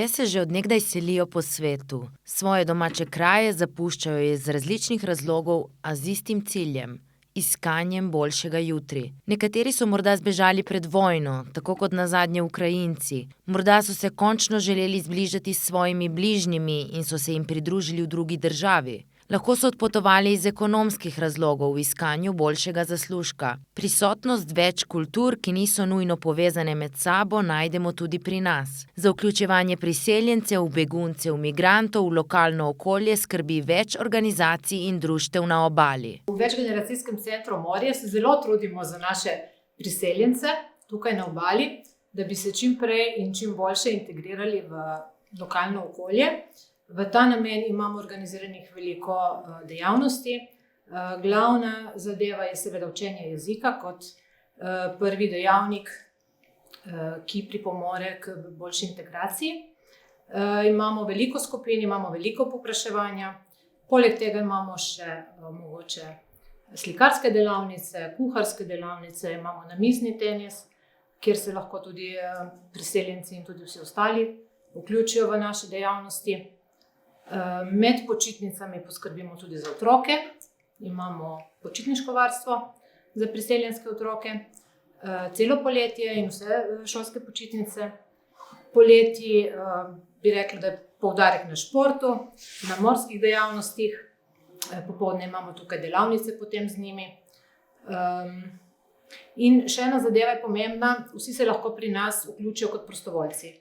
Ljudje se že od nekdaj selijo po svetu. Svoje domače kraje zapuščajo iz različnih razlogov, a z istim ciljem – iskanjem boljšega jutri. Nekateri so morda zbežali pred vojno, tako kot nazadnje Ukrajinci. Morda so se končno želeli zbližati s svojimi bližnjimi in so se jim pridružili v drugi državi. Lahko so odpotovali iz ekonomskih razlogov v iskanju boljšega zaslužka. Prisotnost več kultur, ki niso nujno povezane med sabo, najdemo tudi pri nas. Za vključevanje priseljencev, beguncev, migrantov v lokalno okolje skrbi več organizacij in društev na obali. V večgeneracijskem centru Morje se zelo trudimo za naše priseljence tukaj na obali, da bi se čim prej in čim boljše integrirali v lokalno okolje. V ta namen imamo organiziranih veliko dejavnosti. Glavna zadeva je seveda učenje jezika kot prvi dejavnik, ki pripomore k boljši integraciji. Imamo veliko skupin, imamo veliko povpraševanja. Poleg tega imamo še mogoče slikarske delavnice, kuharske delavnice, imamo namizni tenis, kjer se lahko tudi priseljenci in tudi vsi ostali vključijo v naše dejavnosti. Med počitnicami poskrbimo tudi za otroke, imamo počitniško varstvo za priseljenske otroke, celo poletje in vse šolske počitnice. Poleti bi rekla, da je poudarek na športu, na morskih dejavnostih, popoldne imamo tukaj delavnice potem z njimi. In še ena zadeva je pomembna, vsi se lahko pri nas vključijo kot prostovoljci.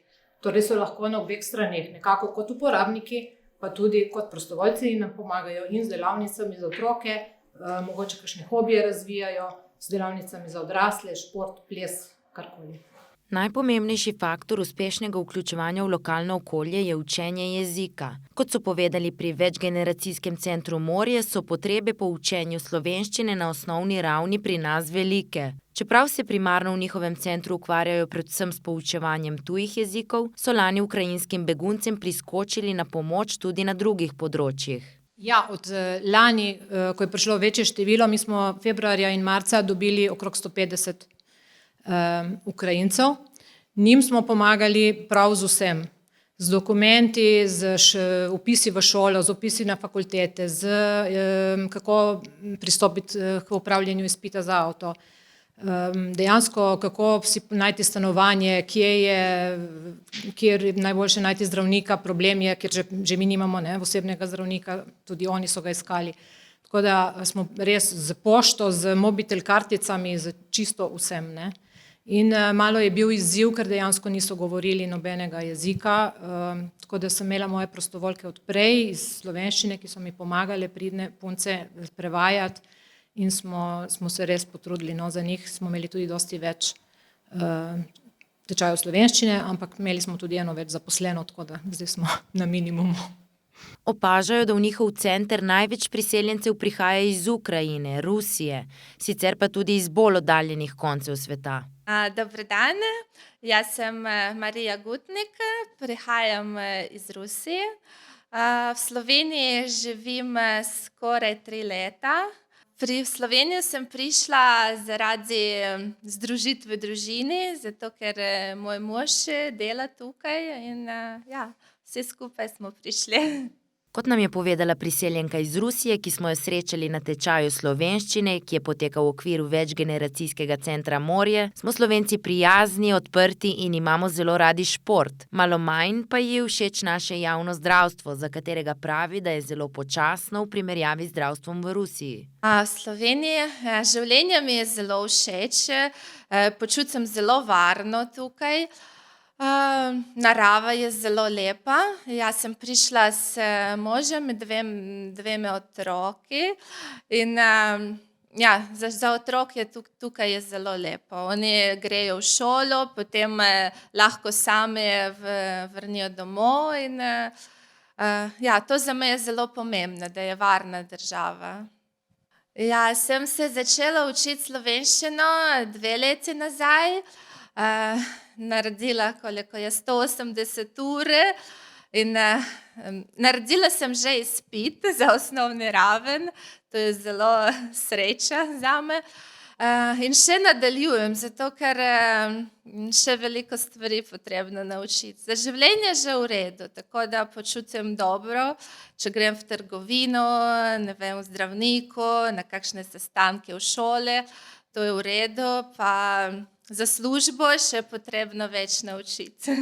Torej so lahko na obeh straneh, nekako kot uporabniki, pa tudi kot prostovoljci in nam pomagajo in z delavnicami za otroke, mogoče kakšne hobije razvijajo, z delavnicami za odrasle, šport, ples, karkoli. Najpomembnejši faktor uspešnega vključevanja v lokalno okolje je učenje jezika. Kot so povedali pri večgeneracijskem centru Morje, so potrebe po učenju slovenščine na osnovni ravni pri nas velike. Čeprav se primarno v njihovem centru ukvarjajo predvsem s poučevanjem tujih jezikov, so lani ukrajinskim beguncem priskočili na pomoč tudi na drugih področjih. Ja, od lani, ko je prišlo večje število, mi smo februarja in marca dobili okrog 150 Ukrajincev. Njim smo pomagali prav z vsem. Z dokumenti, z vpisi v šolo, z vpisi na fakultete, kako pristopiti k upravljanju izpita za avto. Dejansko, kako si najti stanovanje, kjer je najboljše najti zdravnika, problem je, ker že mi nimamo osebnega zdravnika, tudi oni so ga iskali. Tako da smo res z pošto, z mobitel karticami, z čisto vsem. In malo je bil izziv, ker dejansko niso govorili nobenega jezika, tako da sem imela moje prostovoljke od prej iz slovenščine, ki so mi pomagale pridne punce prevajati in smo se res potrudili. Za njih smo imeli tudi dosti več tečajev slovenščine, ampak imeli smo tudi eno več zaposleno, tako da zdaj smo na minimumu. Opažajo, da v njihov center največ priseljencev prihaja iz Ukrajine, Rusije, sicer pa tudi iz bolj oddaljenih koncev sveta. Dober dan, jaz sem Marija Gutnik, prihajam iz Rusije. V Sloveniji živim skoraj 3 leta. V Slovenijo sem prišla zaradi združitve družini, zato ker moj mož dela tukaj in vsi skupaj smo prišli. Kot nam je povedala priseljenka iz Rusije, ki smo jo srečali na tečaju slovenščine, ki je potekal v okviru večgeneracijskega centra Morje, smo Slovenci prijazni, odprti in imamo zelo radi šport. Malo manj pa ji je všeč naše javno zdravstvo, za katerega pravi, da je zelo počasno v primerjavi z zdravstvom v Rusiji. V Sloveniji življenje mi je zelo všeč, počutim zelo varno tukaj. Narava je zelo lepa. Jaz sem prišla s možem, dvema otroki in za otroke tukaj je zelo lepo. Oni grejo v šolo, potem lahko sami vrnijo domov in to za me je zelo pomembno, da je varna država. Sem se začela učiti slovenščino 2 leti nazaj. Naredila koliko je 180 ur in naredila sem že izpit za osnovni raven, to je zelo sreča zame. In še nadaljujem, zato ker še veliko stvari potrebno naučiti. Za življenje je že v redu, tako da počutim dobro, če grem v trgovino, ne vem, v zdravniku, na kakšne sestanke v šole, to je v redu, pa za službo še potrebno več naučiti.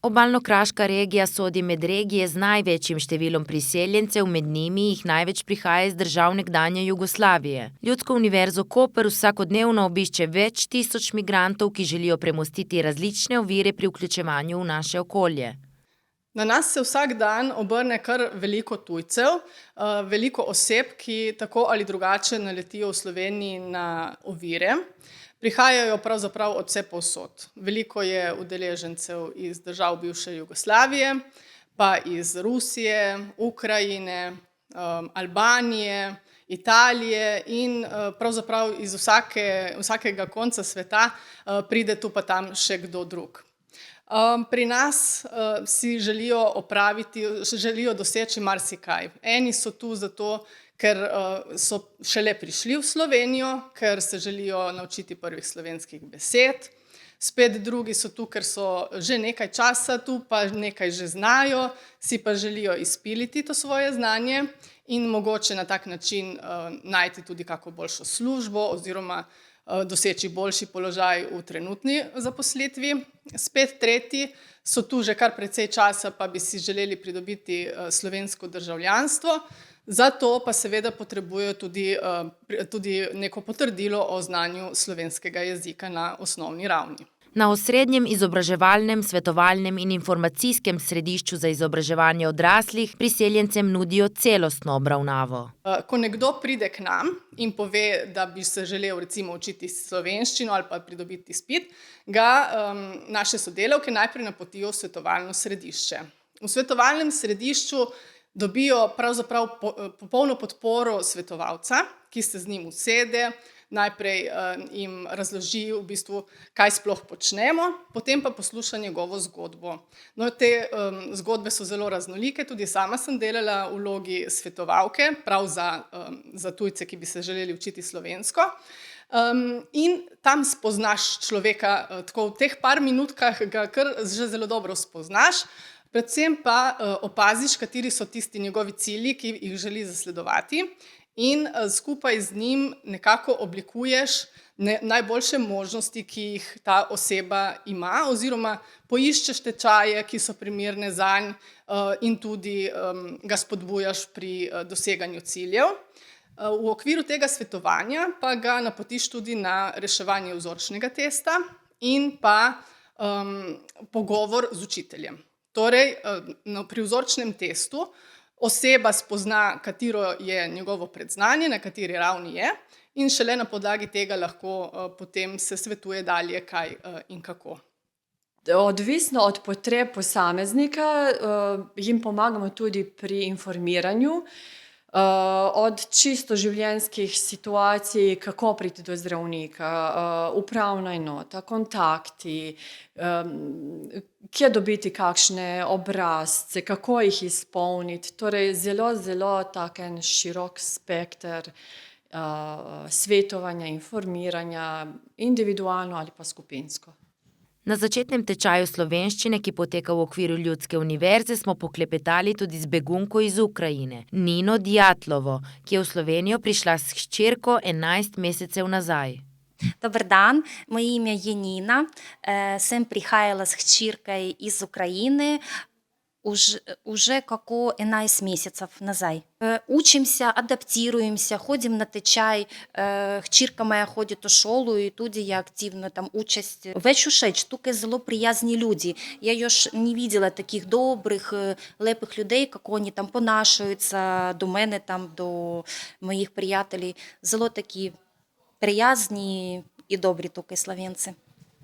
Obalno-kraška regija sodi med regije z največjim številom priseljencev, med njimi jih največ prihaja iz držav nekdanje Jugoslavije. Ljudsko univerzo Koper vsakodnevno obišče več tisoč migrantov, ki želijo premostiti različne ovire pri vključevanju v naše okolje. Na nas se vsak dan obrne kar veliko tujcev, veliko oseb, ki tako ali drugače naletijo v Sloveniji na ovire. Prihajajo pravzaprav od vse povsod. Veliko je udeležencev iz držav bivše Jugoslavije, pa iz Rusije, Ukrajine, Albanije, Italije in pravzaprav iz vsakega konca sveta pride tu pa tam še kdo drug. Pri nas si želijo doseči marsikaj. Eni so tu zato, ker so šele prišli v Slovenijo, ker se želijo naučiti prvih slovenskih besed. Spet drugi so tu, ker so že nekaj časa tu, pa nekaj že znajo, si pa želijo izpiliti to svoje znanje in mogoče na tak način najti tudi kako boljšo službo oziroma doseči boljši položaj v trenutni zaposlitvi. Spet tretji so tu že kar precej časa, pa bi si želeli pridobiti slovensko državljanstvo. Zato pa seveda potrebujejo tudi neko potrdilo o znanju slovenskega jezika na osnovni ravni. Na osrednjem izobraževalnem, svetovalnem in informacijskem središču za izobraževanje odraslih priseljencem nudijo celostno obravnavo. Ko nekdo pride k nam in pove, da bi se želel recimo učiti slovenščino ali pa pridobiti izpit, ga naše sodelavke najprej napotijo v svetovalno središče. V svetovalnem središču dobijo pravzaprav popolno podporo svetovalca, ki se z njim usede, najprej jim razloži v bistvu, kaj sploh počnemo, potem pa posluša njegovo zgodbo. No, te zgodbe so zelo raznolike, tudi sama sem delala v vlogi svetovalke, prav za tujce, ki bi se želeli učiti slovensko. In tam spoznaš človeka, tako v teh par minutkah ga kar že zelo dobro spoznaš, predvsem pa opaziš, kateri so tisti njegovi cilji, ki jih želi zasledovati in skupaj z njim nekako oblikuješ najboljše možnosti, ki jih ta oseba ima, oziroma poiščeš tečaje, ki so primerne zanj in tudi ga spodbujaš pri doseganju ciljev. V okviru tega svetovanja pa ga napotiš tudi na reševanje vzorčnega testa in pa pogovor z učiteljem. Torej, pri vzorčnem testu oseba spozna, katero je njegovo predznanje, na kateri ravni je, in šele na podlagi tega lahko potem se svetuje dalje, kaj in kako. Odvisno od potreb posameznika jim pomagamo tudi pri informiranju, od čisto življenjskih situacij, kako priti do zdravnika, upravna enota, kontakti, kje dobiti kakšne obrazce, kako jih izpolniti. Torej, zelo tak en širok spekter svetovanja, informiranja, individualno ali pa skupinsko. Na začetnem tečaju slovenščine, ki poteka v okviru Ljudske univerze, smo poklepetali tudi z begunko iz Ukrajine, Nino Djatlovo, ki je v Slovenijo prišla s hčerko 11 mesecev nazaj. Добрий день, моє ім'я є Ніна. Сам приїхала з хчіркою із України уже как 11 месяцев назад. Учимся, адаптируемся, ходим на течай. Хчірка моя ходить у школу, і туди я активно там участь. Весь ушеч, тільки зло приязні люди. Я još не видела таких добрих, лепих людей, як вони там понашуються до мене, там, до моїх приятелів. Зло такі приязні і добрі тільки словенці.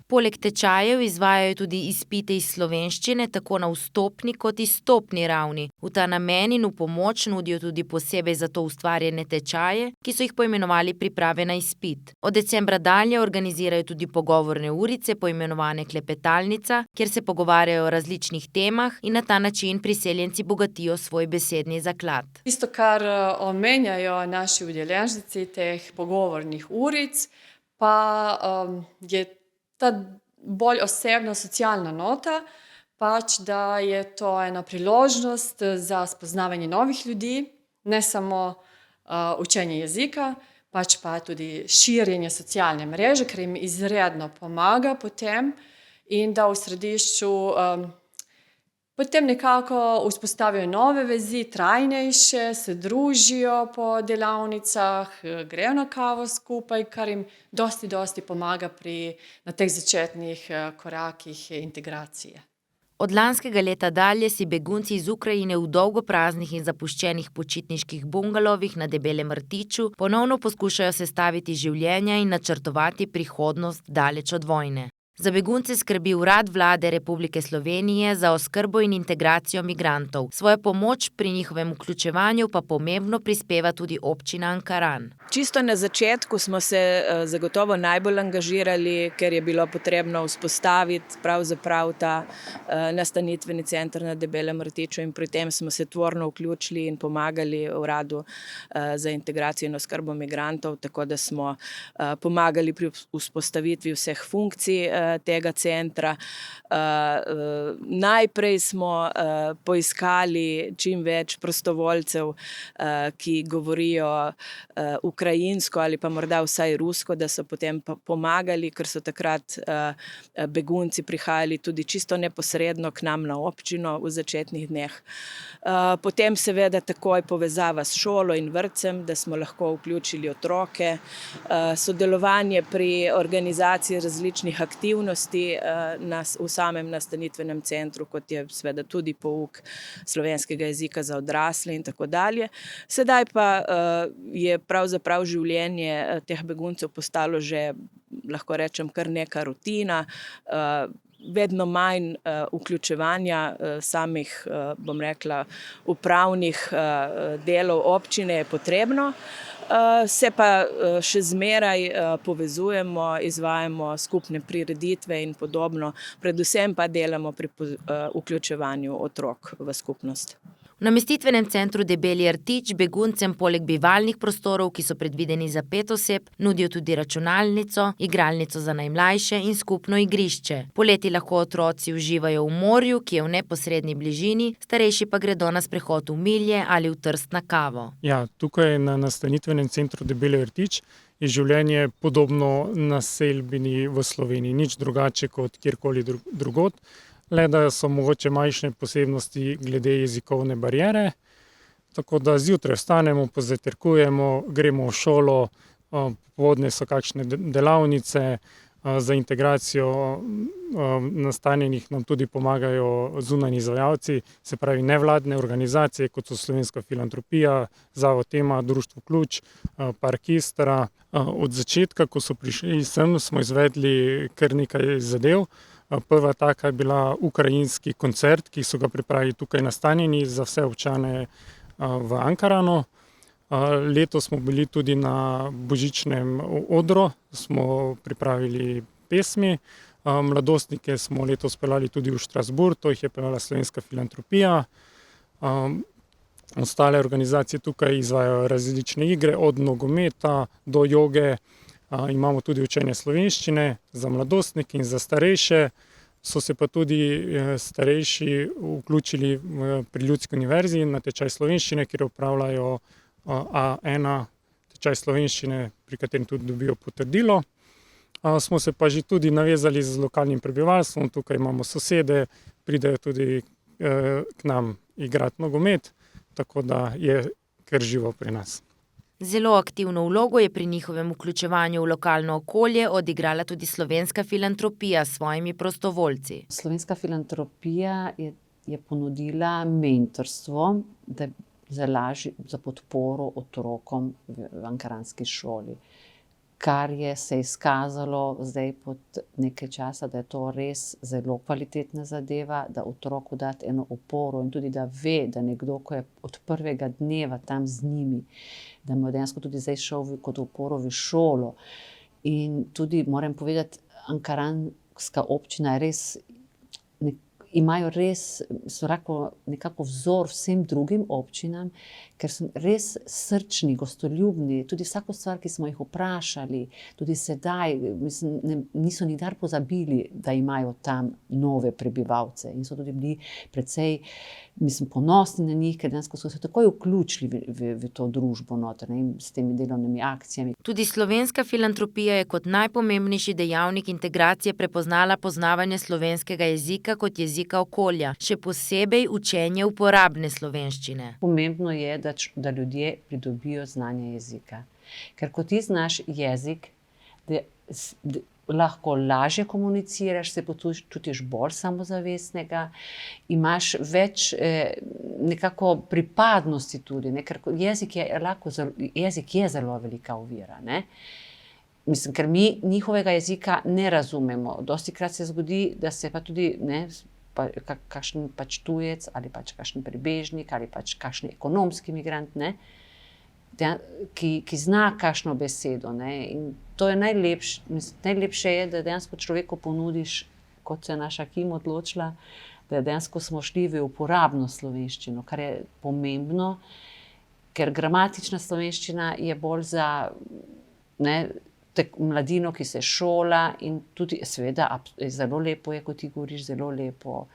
Poleg tečajev izvajajo tudi izpite iz slovenščine, tako na vstopni kot izstopni ravni. V ta namen in v pomoč nudijo tudi posebej za to ustvarjene tečaje, ki so jih poimenovali priprave na izpit. Od decembra dalje organizirajo tudi pogovorne urice, poimenovane klepetalnica, kjer se pogovarjajo o različnih temah in na ta način priseljenci bogatijo svoj besedni zaklad. Tisto, kar omenjajo naši udeleženci teh pogovornih uric, pa je ta bolj osebna socialna nota, pač da je to ena priložnost za spoznavanje novih ljudi, ne samo učenje jezika, pač pa tudi širjenje socialne mreže, ker jim izredno pomaga potem in da v središču potem nekako vzpostavijo nove vezi, trajnejše, se družijo po delavnicah, grejo na kavo skupaj, kar jim dosti pomaga na teh začetnih korakih integracije. Od lanskega leta dalje si begunci iz Ukrajine v dolgo praznih in zapuščenih počitniških bungalovih na Debelem rtiču ponovno poskušajo sestaviti življenja in načrtovati prihodnost daleč od vojne. Za begunce skrbi Urad Vlade Republike Slovenije za oskrbo in integracijo migrantov. Svojo pomoč pri njihovem vključevanju pa pomembno prispeva tudi občina Ankaran. Čisto na začetku smo se zagotovo najbolj angažirali, ker je bilo potrebno vzpostaviti pravzaprav ta nastanitveni center na Debelem rtiču in pri tem smo se tvorno vključili in pomagali Uradu za integracijo in oskrbo migrantov, tako da smo pomagali pri vzpostavitvi vseh funkcij tega centra. Najprej smo poiskali čim več prostovoljcev, ki govorijo ukrajinsko ali pa morda vsaj rusko, da so potem pomagali, ker so takrat begunci prihajali tudi čisto neposredno k nam na občino v začetnih dneh. Potem seveda takoj povezava s šolo in vrtcem, da smo lahko vključili otroke, sodelovanje pri organizaciji različnih aktivnosti v samem nastanitvenem centru, kot je seveda tudi pouk slovenskega jezika za odrasle in tako dalje. Sedaj pa je pravzaprav življenje teh beguncev postalo že, lahko rečem, kar neka rutina, vedno manj vključevanja samih, bom rekla, upravnih delov občine je potrebno. Se pa še zmeraj povezujemo, izvajamo skupne prireditve in podobno, predvsem pa delamo pri vključevanju otrok v skupnost. V namestitvenem centru Debeli rtič beguncem poleg bivalnih prostorov, ki so predvideni za 5 oseb, nudijo tudi računalnico, igralnico za najmlajše in skupno igrišče. Poleti lahko otroci uživajo v morju, ki je v neposredni bližini, starejši pa gredo na sprehod v Milje ali v Trst na kavo. Ja, tukaj na nastanitvenem centru Debeli rtič je življenje podobno naselbini v Sloveniji, nič drugače kot kjerkoli drugod. Le da so mogoče majhne posebnosti glede jezikovne bariere, tako da zjutraj vstanemo, pozajtrkujemo, gremo v šolo, popoldne so kakšne delavnice, za integracijo nastanjenih nam tudi pomagajo zunanji izvajalci, se pravi nevladne organizacije, kot so Slovenska filantropija, Zavod Tema, Društvo Ključ, Park Istra. Od začetka, ko so prišli sem, smo izvedli kar nekaj zadev. Prva taka je bila ukrajinski koncert, ki so ga pripravili tukaj nastanjeni za vse občane v Ankaranu. Letos smo bili tudi na božičnem odru, smo pripravili pesmi. Mladostnike smo letos peljali tudi v Strasbourg, to jih je peljala Slovenska filantropija. Ostale organizacije tukaj izvajajo različne igre, od nogometa do joge. Imamo tudi učenje slovenščine za mladostnike in za starejše. So se pa tudi starejši vključili pri Ljudski univerzi na tečaj slovenščine, kjer opravljajo A1 tečaj slovenščine, pri katerem tudi dobijo potrdilo. Smo se pa že tudi navezali z lokalnim prebivalstvom, tukaj imamo sosede, pridejo tudi k nam igrati nogomet, tako da je kar živo pri nas. Zelo aktivno vlogo je pri njihovem vključevanju v lokalno okolje odigrala tudi Slovenska filantropija s svojimi prostovoljci. Slovenska filantropija je ponudila mentorstvo za podporo otrokom v ankaranski šoli, kar se je izkazalo zdaj pod nekaj časa, da je to res zelo kvalitetna zadeva, da otroku dati eno oporo in tudi da ve, da nekdo, ko je od prvega dneva tam z njimi, da mu je dejansko tudi zdaj šel kot oporo v šolo. In tudi moram povedati, ankaranska občina je res imajo res, so nekako vzor vsem drugim občinam, ker so res srčni, gostoljubni, tudi vsako stvar, ki smo jih vprašali, tudi sedaj, mislim, niso nikdar pozabili, da imajo tam nove prebivalce in so tudi bili precej, mislim, ponosni na njih, ker dejansko so se takoj vključili v to družbo noter, ne, s temi delovnimi akcijami. Tudi slovenska filantropija je kot najpomembnejši dejavnik integracije prepoznala poznavanje slovenskega jezika kot jezika okolja, še posebej učenje uporabne slovenščine. Pomembno je, da ljudje pridobijo znanje jezika. Ker ko ti znaš jezik, lahko lažje komuniciraš, se počutiš bolj samozavestnega, imaš več nekako pripadnosti tudi, ne? Ker jezik je zelo velika ovira, ne? Mislim, ker mi njihovega jezika ne razumemo. Dostikrat se zgodi, da se pa tudi, ne, kakšen pač tujec ali pač kakšen prebežnik ali pač kakšen ekonomski migrant, ne, ki zna kakšno besedo, ne, in to je najlepše je, da dejansko človeku ponudiš, kot se je naša Kim odločila, da dejansko smo šli v uporabno slovenščino, kar je pomembno, ker gramatična slovenščina je bolj za, ne, mladino, ki se šola in tudi, seveda, zelo lepo je, ko ti govoriš zelo lepo,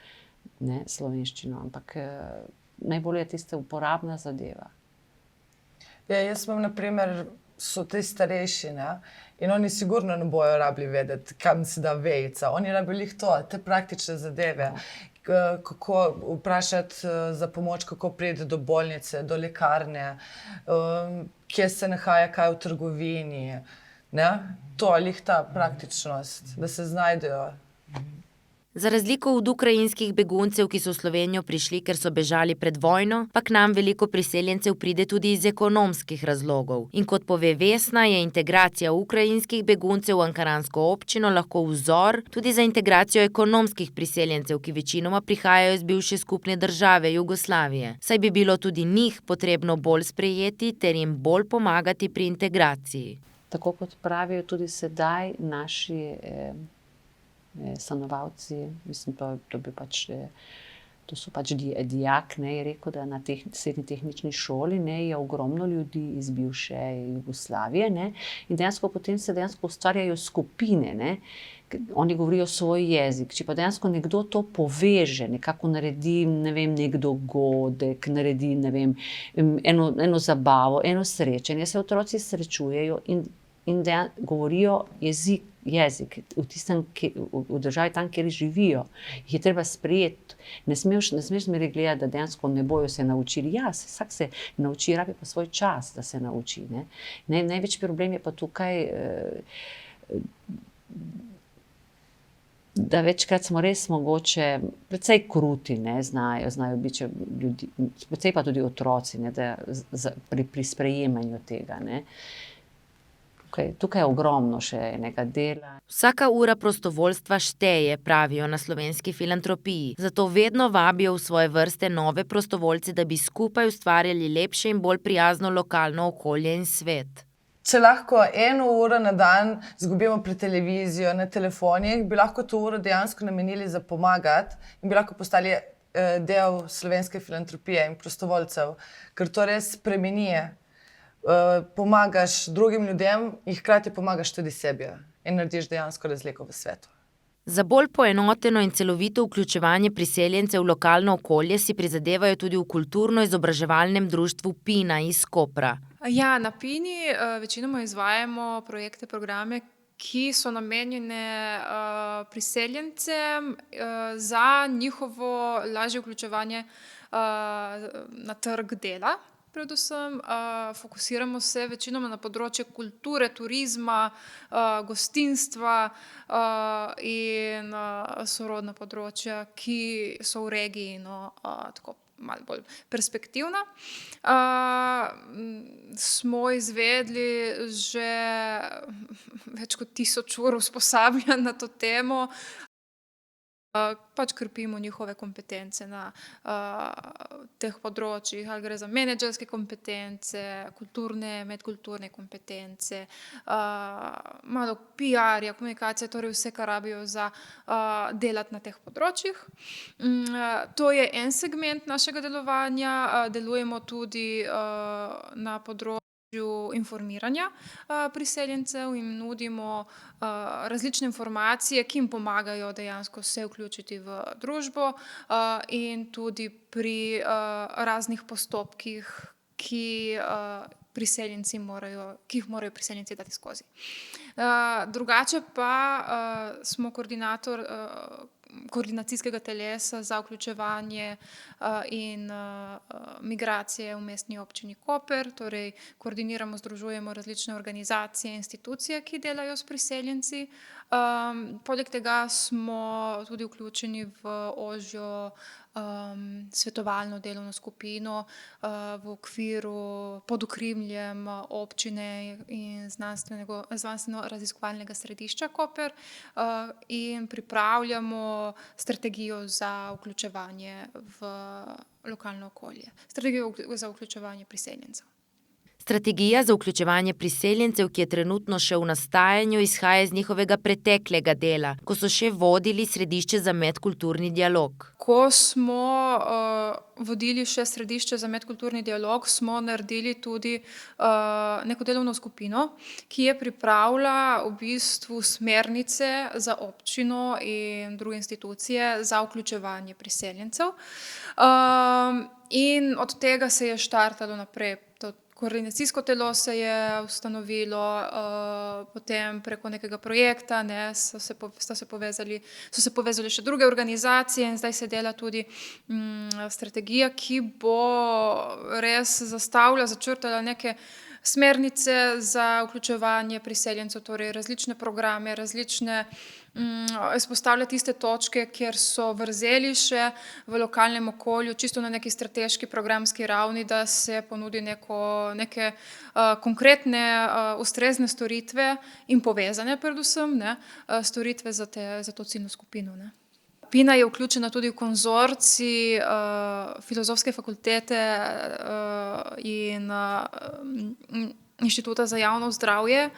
ne, slovenščino, ampak najbolj je tista uporabna zadeva. Ja, jaz imam, na primer, so ti starejši, ne, in oni sigurno ne bojo rabili vedeti, kam se da vejica. Oni rabili to, te praktične zadeve. Kako vprašati za pomoč, kako priti do bolnice, do lekarne, kje se nahaja kaj v trgovini. Ne? To je ta praktičnost, da se znajdejo. Za razliko od ukrajinskih beguncev, ki so v Slovenijo prišli, ker so bežali pred vojno, pa k nam veliko priseljencev pride tudi iz ekonomskih razlogov. In kot pove Vesna, je integracija ukrajinskih beguncev v ankaransko občino lahko vzor tudi za integracijo ekonomskih priseljencev, ki večinoma prihajajo iz bivše skupne države Jugoslavije. Saj bi bilo tudi njih potrebno bolj sprejeti ter jim bolj pomagati pri integraciji. Tako kot pravijo tudi sedaj naši stanovalci, mislim, to so pač dijak, ne, je rekel, da na srednji tehnični šoli, ne, je ogromno ljudi iz bivše Jugoslavije, ne, in dejansko potem se dejansko ustvarjajo skupine, ne, oni govorijo svoj jezik, če pa dejansko nekdo to poveže, nekako naredi, ne vem, nek dogodek, naredi, ne vem, eno zabavo, eno srečanje, se otroci srečujejo in govorijo jezik v državi tam, kjer živijo. Jih je treba sprejeti. Ne smeš zmeraj gledati, da dejansko ne bojo se naučili. Ja, vsak se nauči, rabi pa svoj čas, da se nauči. Ne? Največji problem je pa tukaj, da večkrat smo res mogoče precej kruti, ne, znajo biti ljudi, precej pa tudi otroci, ne, pri sprejemanju tega, ne. Tukaj je ogromno še enega dela. Vsaka ura prostovoljstva šteje, pravijo na slovenski filantropiji. Zato vedno vabijo v svoje vrste nove prostovoljce, da bi skupaj ustvarjali lepše in bolj prijazno lokalno okolje in svet. Če lahko 1 uro na dan izgubimo pred televizijo, na telefonih, bi lahko to uro dejansko namenili za pomagati in bi lahko postali del slovenske filantropije in prostovoljcev, ker to res spremeni. Pomagaš drugim ljudem in hkrati pomagaš tudi sebi in narediš dejansko razliko v svetu. Za bolj poenoteno in celovito vključevanje priseljencev v lokalno okolje si prizadevajo tudi v kulturno-izobraževalnem društvu Pina iz Kopra. Ja, na Pini večinoma izvajamo projekte, programe, ki so namenjene priseljencem za njihovo lažje vključevanje na trg dela. Predvsem fokusiramo se večinoma na področje kulture, turizma, gostinstva in sorodna področja, ki so v regiji tako malo bolj perspektivna. Smo izvedli že več kot 1000 ur usposabljanj na to temo. pač krepimo njihove kompetence na teh področjih, ali gre za menedžerske kompetence, kulturne, medkulturne kompetence, malo PR-ja, komunikacije, torej vse, kar rabijo za delati na teh področjih. To je en segment našega delovanja. Delujemo tudi na področju informiranja priseljencev in nudimo različne informacije, ki jim pomagajo dejansko se vključiti v družbo in tudi pri raznih postopkih, ki jih morajo priseljenci dati skozi. Drugače pa smo koordinator koordinacijskega telesa za vključevanje in migracije v Mestni občini Koper, torej koordiniramo, združujemo različne organizacije, institucije, ki delajo s priseljenci. Poleg tega smo tudi vključeni v ožjo svetovalno delovno skupino v okviru pod okriljem občine in znanstveno-raziskovalnega središča Koper in pripravljamo strategijo za vključevanje v lokalno okolje, strategijo za vključevanje priseljencev. Strategija za vključevanje priseljencev, ki je trenutno še v nastajanju, izhaja iz njihovega preteklega dela, ko so še vodili središče za medkulturni dialog. Ko smo vodili še središče za medkulturni dialog, smo naredili tudi neko delovno skupino, ki je pripravila v bistvu smernice za občino in druge institucije za vključevanje priseljencev. In od tega se je štartalo naprej. Koordinacijsko telo se je ustanovilo, potem preko nekega projekta, so se povezali še druge organizacije in zdaj se dela tudi strategija, ki bo res začrtala neke smernice za vključevanje priseljencev, torej različne programe, izpostavlja tiste točke, kjer so vrzeli še v lokalnem okolju, čisto na neki strateški programski ravni, da se ponudi neke konkretne, ustrezne storitve in povezane predvsem storitve za to ciljno skupino. Pina je vključena tudi v konzorcij Filozofske fakultete in Inštituta za javno zdravje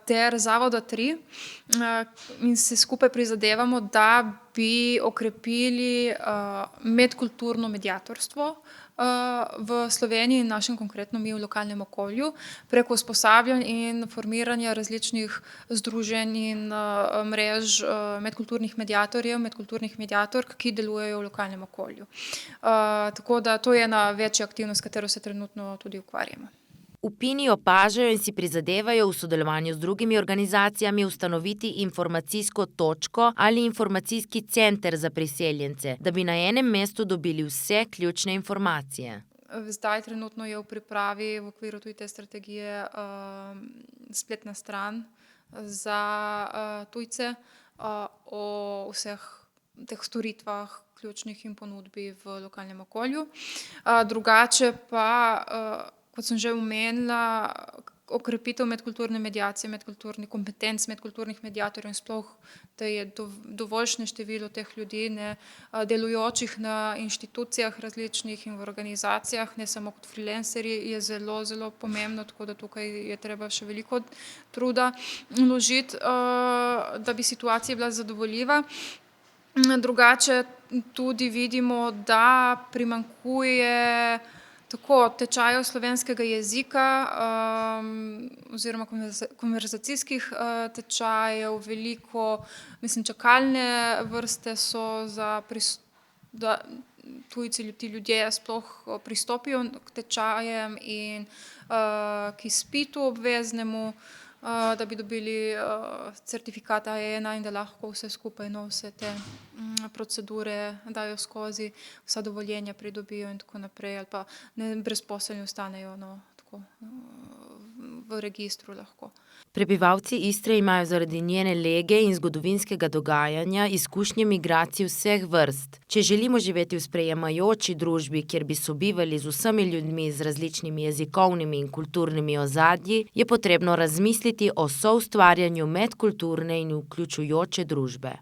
ter Zavoda 3 in se skupaj prizadevamo, da bi okrepili medkulturno mediatorstvo v Sloveniji in našem konkretno mi v lokalnem okolju preko usposabljanj in formiranja različnih združenj in mrež medkulturnih mediatorjev, medkulturnih mediatork, ki delujejo v lokalnem okolju. Tako da to je ena večja aktivnost, s katero se trenutno tudi ukvarjamo. V Pini opažajo in si prizadevajo v sodelovanju z drugimi organizacijami ustanoviti informacijsko točko ali informacijski center za priseljence, da bi na enem mestu dobili vse ključne informacije. Zdaj trenutno je v pripravi v okviru tudi te strategije spletna stran za tujce o vseh teh storitvah, ključnih in ponudbi v lokalnem okolju. Drugače pa kot sem že omenila, okrepitev medkulturne mediacije, kompetenc medkulturnih mediatorjev in sploh, da je dovoljšne število teh ljudi, delujočih na inštitucijah različnih in v organizacijah, ne samo kot freelancerji, je zelo, zelo pomembno, tako da tukaj je treba še veliko truda vložiti, da bi situacija bila zadovoljiva. Drugače tudi vidimo, da primanjkuje tako tečajev slovenskega jezika oziroma konverzacijskih tečajev, veliko, čakalne vrste so da tujci, ti ljudje sploh pristopijo k tečajem in k izpitu obveznemu, da bi dobili certifikat A1 in da lahko vse skupaj, vse te procedure dajo skozi, vsa dovoljenja pridobijo in tako naprej, ali pa brezposelni ostanejo tako v registru lahko. Prebivalci Istre imajo zaradi njene lege in zgodovinskega dogajanja izkušnje migracij vseh vrst. Če želimo živeti v sprejemajoči družbi, kjer bi sobivali z vsemi ljudmi z različnimi jezikovnimi in kulturnimi ozadji, je potrebno razmisliti o soustvarjanju medkulturne in vključujoče družbe.